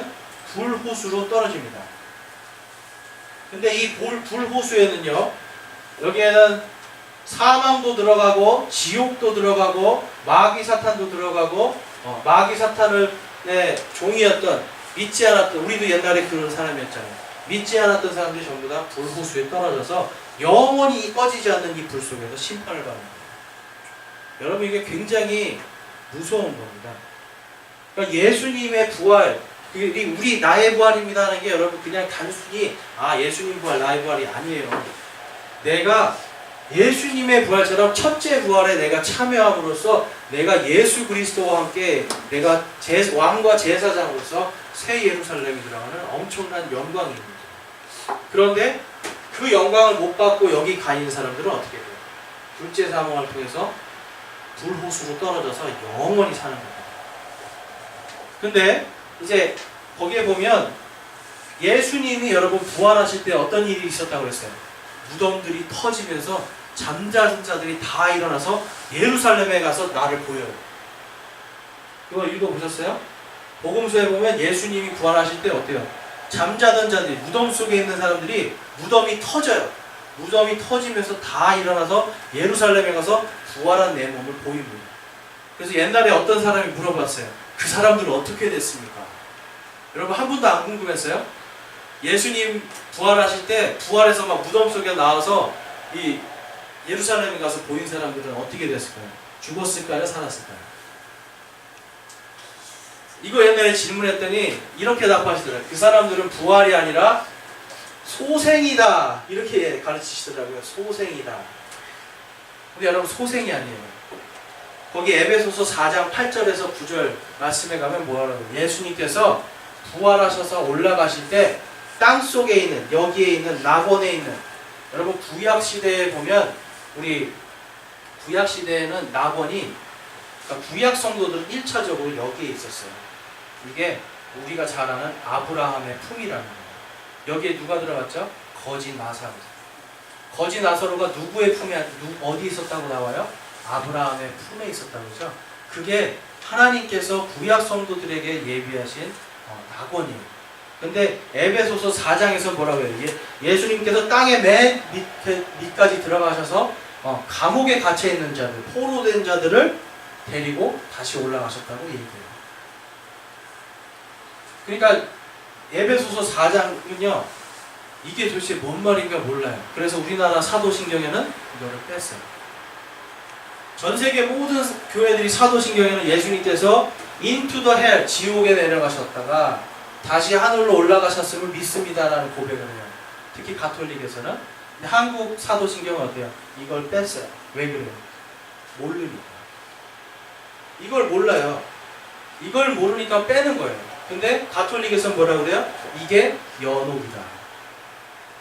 불호수로 떨어집니다. 근데 이 불호수에는요, 여기에는 사망도 들어가고 지옥도 들어가고 마귀 사탄도 들어가고 마귀 사탄을 종이었던 믿지 않았던 우리도 옛날에 그런 사람이었잖아요. 믿지 않았던 사람들이 전부 다 불호수에 떨어져서 영원히 꺼지지 않는 이 불 속에서 심판을 받는 거예요. 여러분 이게 굉장히 무서운 겁니다. 그러니까 예수님의 부활, 우리 나의 부활입니다 하는 게 여러분 그냥 단순히 예수님 부활 나의 부활이 아니에요. 내가 예수님의 부활처럼 첫째 부활에 내가 참여함으로써 내가 예수 그리스도와 함께 내가 왕과 제사장으로서 새 예루살렘에 들어가는 엄청난 영광입니다. 그런데 그 영광을 못 받고 여기 가 있는 사람들은 어떻게 돼요? 둘째 사망을 통해서 불호수로 떨어져서 영원히 사는 거예요. 근데 이제 거기에 보면 예수님이 여러분 부활하실 때 어떤 일이 있었다고 그랬어요? 무덤들이 터지면서 잠자는 자들이 다 일어나서 예루살렘에 가서 나를 보여요. 이거 읽어보셨어요? 복음서에 보면 예수님이 부활하실 때 어때요? 잠자던 자들이, 무덤 속에 있는 사람들이 무덤이 터져요. 무덤이 터지면서 다 일어나서 예루살렘에 가서 부활한 내 몸을 보입니다. 그래서 옛날에 어떤 사람이 물어봤어요. 그 사람들은 어떻게 됐습니까? 여러분 한 분도 안 궁금했어요? 예수님 부활하실 때 부활해서 막 무덤 속에 나와서 이 예루살렘에 가서 보인 사람들은 어떻게 됐을까요? 죽었을까요? 살았을까요? 이거 옛날에 질문했더니 이렇게 답하시더라고요. 그 사람들은 부활이 아니라 소생이다. 이렇게 가르치시더라고요. 소생이다. 근데 여러분 소생이 아니에요. 거기 에베소서 4장 8절에서 9절 말씀에 가면 뭐라고? 예수님께서 부활하셔서 올라가실 때 땅속에 있는, 여기에 있는, 낙원에 있는, 여러분 구약시대에 보면 우리 구약시대에는 낙원이, 그러니까 구약 성도들은 1차적으로 여기에 있었어요. 이게 우리가 잘 아는 아브라함의 품이라는 거예요. 여기에 누가 들어갔죠? 거지 나사로. 거지 나사로가 누구의 품에, 어디 있었다고 나와요? 아브라함의 품에 있었다고 그러죠. 그게 하나님께서 구약 성도들에게 예비하신 낙원이에요. 근데 에베소서 4장에서 뭐라고 해요? 예수님께서 땅의 맨 밑까지 들어가셔서 감옥에 갇혀 있는 자들, 포로된 자들을 데리고 다시 올라가셨다고 얘기해요. 그러니까 에베소서 4장은요, 이게 도대체 뭔 말인가 몰라요. 그래서 우리나라 사도신경에는 이거를 뺐어요. 전 세계 모든 교회들이 사도신경에는 예수님께서 into the hell, 지옥에 내려가셨다가 다시 하늘로 올라가셨음을 믿습니다라는 고백을 해요. 특히 가톨릭에서는. 근데 한국 사도신경은 어때요? 이걸 뺐어요. 왜 그래요? 모르니까. 이걸 몰라요. 이걸 모르니까 빼는 거예요. 근데 가톨릭에서는 뭐라고 그래요? 이게 연옥이다.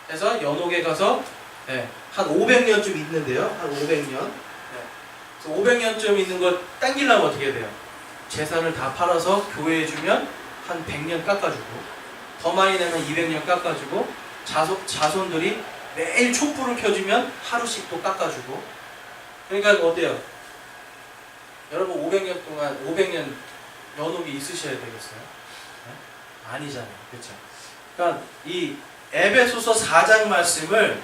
그래서 연옥에 가서 한 500년쯤 있는데요. 한 500년. 500년쯤 있는 거 땡기려면 어떻게 돼요? 재산을 다 팔아서 교회에 주면 한 100년 깎아주고, 더 많이 내면 200년 깎아주고, 자손들이 매일 촛불을 켜주면 하루씩 또 깎아주고. 그러니까 어때요? 여러분 500년 동안 500년 연옥이 있으셔야 되겠어요? 네? 아니잖아요. 그렇죠? 그러니까 이 에베소서 4장 말씀을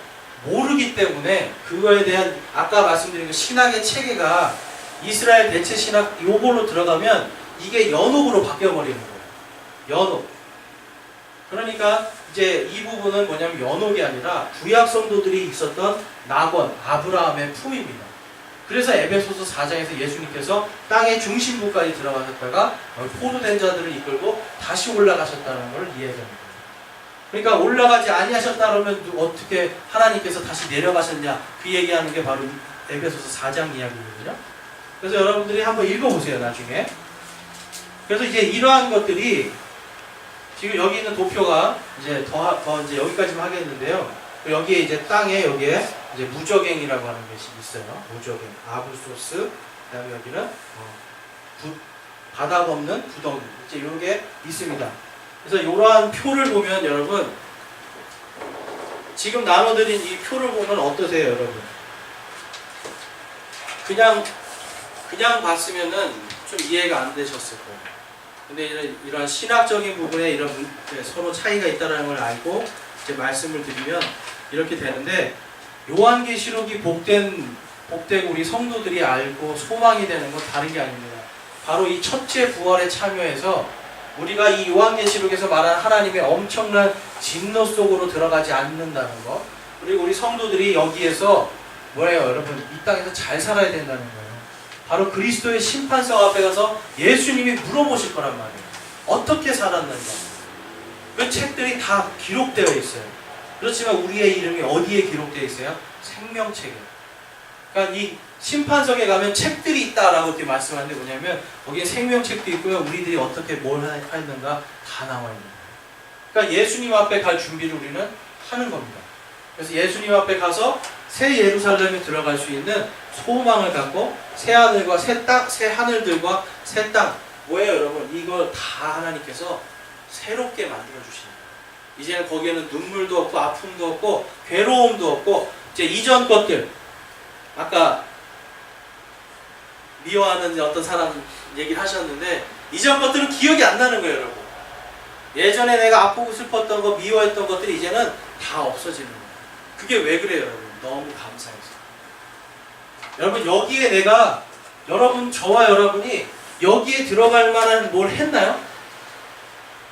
모르기 때문에 그거에 대한 아까 말씀드린 그 신학의 체계가 이스라엘 대체 신학 요걸로 들어가면 이게 연옥으로 바뀌어버리는 거예요. 연옥. 그러니까 이제 이 부분은 뭐냐면 연옥이 아니라 구약 성도들이 있었던 낙원, 아브라함의 품입니다. 그래서 에베소서 4장에서 예수님께서 땅의 중심부까지 들어가셨다가 포로된 자들을 이끌고 다시 올라가셨다는 걸 이해합니다. 그러니까 올라가지 아니하셨다 그러면 어떻게 하나님께서 다시 내려가셨냐, 그 얘기하는 게 바로 에베소서 4장 이야기거든요. 그래서 여러분들이 한번 읽어보세요, 나중에. 그래서 이제 이러한 것들이 지금 여기 있는 도표가 이제 더 이제 여기까지만 하겠는데요. 여기에 이제 땅에 여기에 이제 무적행이라고 하는 것이 있어요. 무적행, 아부소스. 그다음에 여기는 바닥 없는 부덩이. 이제 이런 게 있습니다. 그래서 이러한 표를 보면 여러분, 지금 나눠드린 이 표를 보면 어떠세요, 여러분? 그냥 봤으면은 좀 이해가 안 되셨을 거예요. 근데 이런 신학적인 부분에 이런 서로 차이가 있다는 걸 알고 이제 말씀을 드리면 이렇게 되는데, 요한계시록이 복되고 우리 성도들이 알고 소망이 되는 건 다른 게 아닙니다. 바로 이 첫째 부활에 참여해서 우리가 이 요한계시록에서 말한 하나님의 엄청난 진노 속으로 들어가지 않는다는 것, 그리고 우리 성도들이 여기에서 뭐예요, 여러분? 이 땅에서 잘 살아야 된다는 거예요. 바로 그리스도의 심판석 앞에 가서 예수님이 물어보실 거란 말이에요. 어떻게 살았는가? 그 책들이 다 기록되어 있어요. 그렇지만 우리의 이름이 어디에 기록되어 있어요? 생명책에. 그러니까 이 심판석에 가면 책들이 있다라고 이렇게 말씀하는데 뭐냐면 거기에 생명책도 있고요. 우리들이 어떻게 뭘 했는가 다 나와 있는 거예요. 그러니까 예수님 앞에 갈 준비를 우리는 하는 겁니다. 그래서 예수님 앞에 가서 새 예루살렘에 들어갈 수 있는 소망을 갖고 새 하늘과 새 하늘들과 새 땅, 뭐예요 여러분? 이걸 다 하나님께서 새롭게 만들어 주시는 거예요. 이제는 거기에는 눈물도 없고 아픔도 없고 괴로움도 없고 이제 이전 것들, 아까 미워하는 어떤 사람 얘기를 하셨는데 이전 것들은 기억이 안 나는 거예요 여러분. 예전에 내가 아프고 슬펐던 거, 미워했던 것들이 이제는 다 없어지는 거예요. 그게 왜 그래요 여러분? 너무 감사해서. 여러분 여기에 내가, 저와 여러분이 여기에 들어갈 만한 뭘 했나요?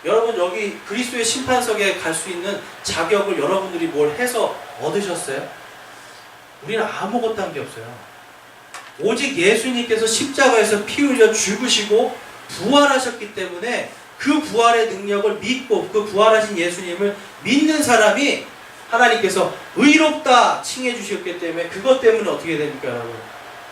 여러분 여기 그리스도의 심판석에 갈 수 있는 자격을 여러분들이 뭘 해서 얻으셨어요? 우리는 아무것도 한 게 없어요. 오직 예수님께서 십자가에서 피 흘려 죽으시고 부활하셨기 때문에 그 부활의 능력을 믿고 그 부활하신 예수님을 믿는 사람이 하나님께서 의롭다 칭해 주셨기 때문에, 그것 때문에 어떻게 됩니까 여러분?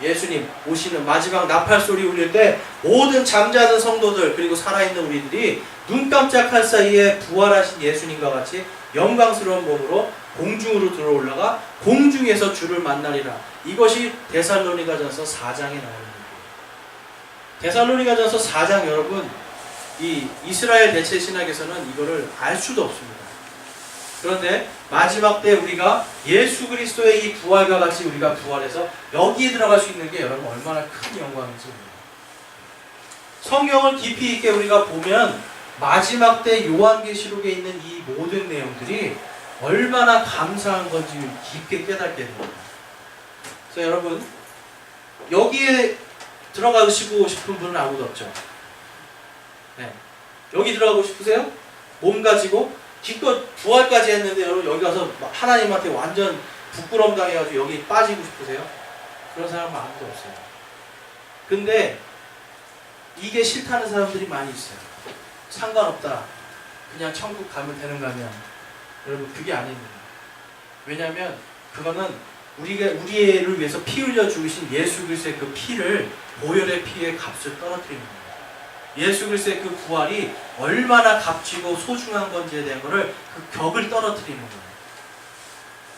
예수님 오시는 마지막 나팔 소리 울릴 때 모든 잠자는 성도들 그리고 살아있는 우리들이 눈 깜짝할 사이에 부활하신 예수님과 같이 영광스러운 몸으로 공중으로 들어올라가 공중에서 주를 만나리라. 이것이 데살로니가전서 4장에 나오는 얘기예요. 데살로니가전서 4장 여러분, 이 이스라엘 대체 신학에서는 이거를 알 수도 없습니다. 그런데 마지막 때 우리가 예수 그리스도의 이 부활과 같이 우리가 부활해서 여기에 들어갈 수 있는 게 여러분 얼마나 큰 영광인지 모릅니다. 성경을 깊이 있게 우리가 보면 마지막 때 요한계시록에 있는 이 모든 내용들이 얼마나 감사한 건지 깊게 깨닫게 됩니다. 그래서 여러분 여기에 들어가시고 싶은 분은 아무도 없죠. 네. 여기 들어가고 싶으세요? 몸 가지고 기껏 부활까지 했는데 여러분 여기 가서 하나님한테 완전 부끄러움 당해가지고 여기 빠지고 싶으세요? 그런 사람은 아무도 없어요. 근데 이게 싫다는 사람들이 많이 있어요. 상관없다, 그냥 천국 가면 되는가 하면, 여러분 그게 아닙니다. 왜냐하면 그거는 우리를 위해서 피 흘려 죽으신 예수 그리스도의 그 피를, 보혈의 피의 값을 떨어뜨리는 거예요. 예수 그리스도의 그 부활이 얼마나 값지고 소중한 건지에 대한 것을, 그 격을 떨어뜨리는 거예요.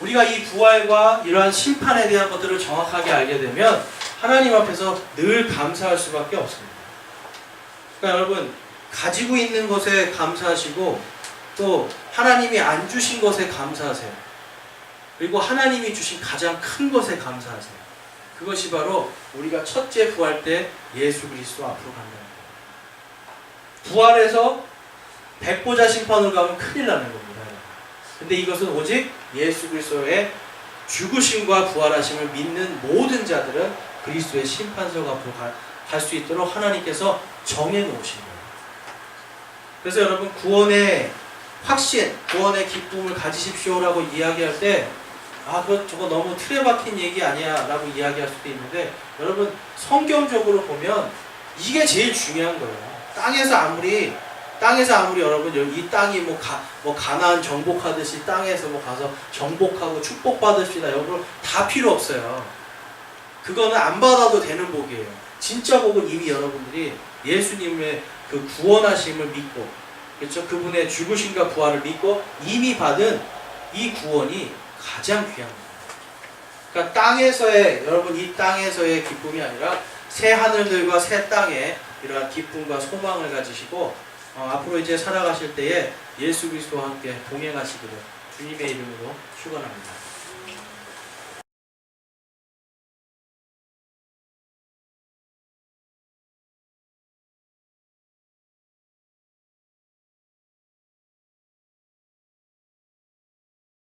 우리가 이 부활과 이러한 심판에 대한 것들을 정확하게 알게 되면 하나님 앞에서 늘 감사할 수밖에 없습니다. 그러니까 여러분 가지고 있는 것에 감사하시고 또 하나님이 안 주신 것에 감사하세요. 그리고 하나님이 주신 가장 큰 것에 감사하세요. 그것이 바로 우리가 첫째 부활 때 예수 그리스도 앞으로 간다는 거예요. 부활해서 백보자 심판으로 가면 큰일 나는 겁니다. 근데 이것은 오직 예수 그리스도의 죽으심과 부활하심을 믿는 모든 자들은 그리스도의 심판석 앞으로 갈 수 있도록 하나님께서 정해 놓으신 거예요. 그래서 여러분 구원의 확신, 구원의 기쁨을 가지십시오라고 이야기할 때 저거 너무 틀에 박힌 얘기 아니야 라고 이야기할 수도 있는데, 여러분 성경적으로 보면 이게 제일 중요한 거예요. 땅에서 아무리 여러분 이 땅이 가나안 정복하듯이 땅에서 가서 정복하고 축복받읍시다, 여러분 다 필요 없어요. 그거는 안 받아도 되는 복이에요. 진짜 복은 이미 여러분들이 예수님의 그 구원하심을 믿고, 그렇죠? 그분의 죽으심과 부활을 믿고 이미 받은 이 구원이 가장 귀한 겁니다. 그러니까 여러분 이 땅에서의 기쁨이 아니라 새 하늘들과 새 땅에 이러한 기쁨과 소망을 가지시고 앞으로 이제 살아가실 때에 예수 그리스도와 함께 동행하시기를 주님의 이름으로 축원합니다.